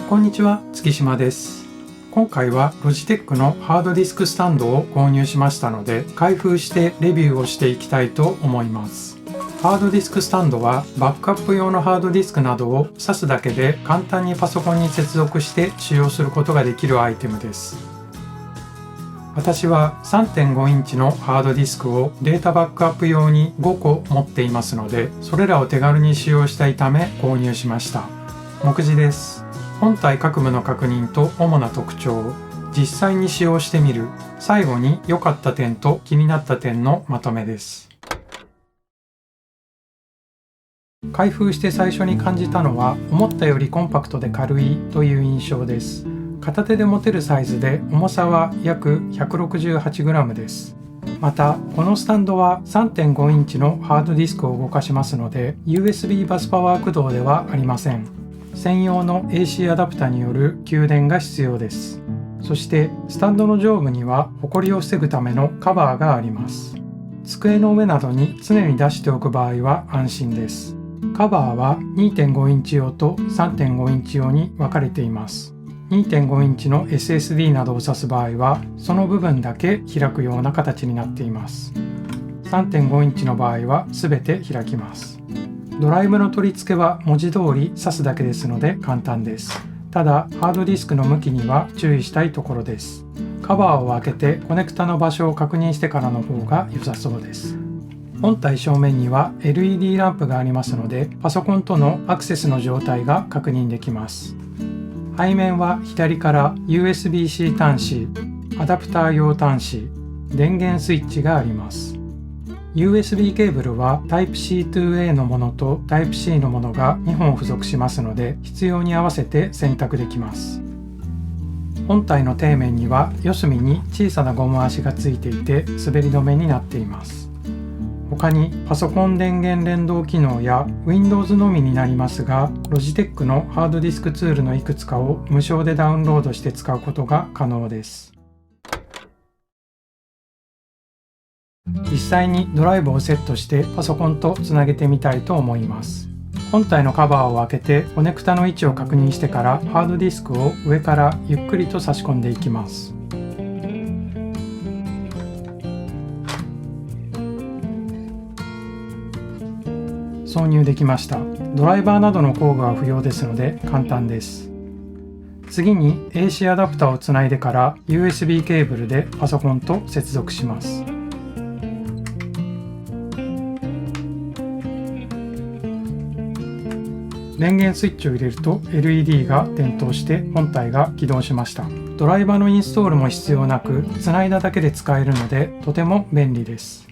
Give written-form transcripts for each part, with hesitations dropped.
こんにちは、月島です。今回はロジテックのハードディスクスタンドを購入しましたので、開封してレビューをしていきたいと思います。ハードディスクスタンドはバックアップ用のハードディスクなどを挿すだけで簡単にパソコンに接続して使用することができるアイテムです。私は 3.5 インチのハードディスクをデータバックアップ用に5個持っていますので、それらを手軽に使用したいため購入しました。目次です。本体各部の確認と主な特徴、実際に使用してみる、最後に良かった点と気になった点のまとめです。開封して最初に感じたのは、思ったよりコンパクトで軽いという印象です。片手で持てるサイズで重さは約 168g です。またこのスタンドは 3.5 インチのハードディスクを動かしますので USB バスパワー駆動ではありません。専用の AC アダプタによる給電が必要です。そしてスタンドの上部にはホコリを防ぐためのカバーがあります。机の上などに常に出しておく場合は安心です。カバーは 2.5 インチ用と 3.5 インチ用に分かれています。2.5 インチの SSD などを挿す場合はその部分だけ開くような形になっています。 3.5 インチの場合は全て開きます。ドライブの取り付けは文字通り挿すだけですので簡単です。ただハードディスクの向きには注意したいところです。カバーを開けてコネクタの場所を確認してからの方が良さそうです。本体正面には LED ランプがありますのでパソコンとのアクセスの状態が確認できます。背面は左から USB-C 端子、アダプター用端子、電源スイッチがあります。USB ケーブルは Type-C to A のものと Type-C のものが2本付属しますので必要に合わせて選択できます。本体の底面には四隅に小さなゴム足がついていて滑り止めになっています。他にパソコン電源連動機能や Windows のみになりますが、ロジテックのハードディスクツールのいくつかを無償でダウンロードして使うことが可能です。実際にドライブをセットしてパソコンとつなげてみたいと思います。本体のカバーを開けてコネクタの位置を確認してからハードディスクを上からゆっくりと差し込んでいきます。挿入できました。ドライバーなどの工具は不要ですので簡単です。次に AC アダプタをつないでから USB ケーブルでパソコンと接続します。電源スイッチを入れると LED が点灯して本体が起動しました。ドライバーのインストールも必要なく、つないだだけで使えるのでとても便利です。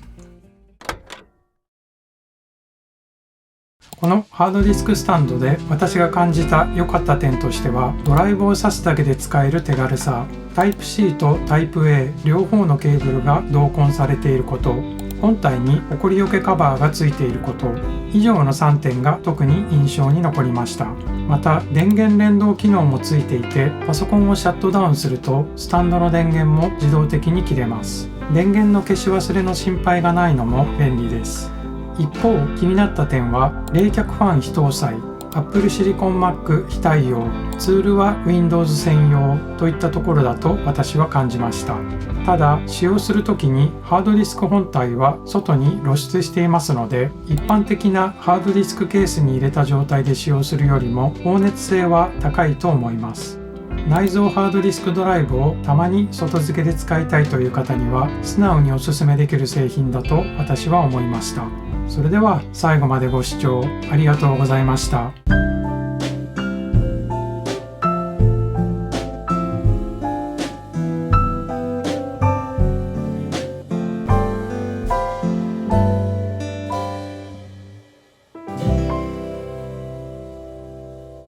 このハードディスクスタンドで私が感じた良かった点としては、ドライブを挿すだけで使える手軽さ、Type-C と Type-A 両方のケーブルが同梱されていること、本体にホコリよけカバーがついていること、以上の3点が特に印象に残りました。また電源連動機能もついていて、パソコンをシャットダウンするとスタンドの電源も自動的に切れます。電源の消し忘れの心配がないのも便利です。一方気になった点は、冷却ファン非搭載、Apple Silicon Mac 非対応、ツールは Windows 専用といったところだと私は感じました。ただ使用するときにハードディスク本体は外に露出していますので、一般的なハードディスクケースに入れた状態で使用するよりも放熱性は高いと思います。内蔵ハードディスクドライブをたまに外付けで使いたいという方には素直におすすめできる製品だと私は思いました。それでは最後までご視聴ありがとうございました。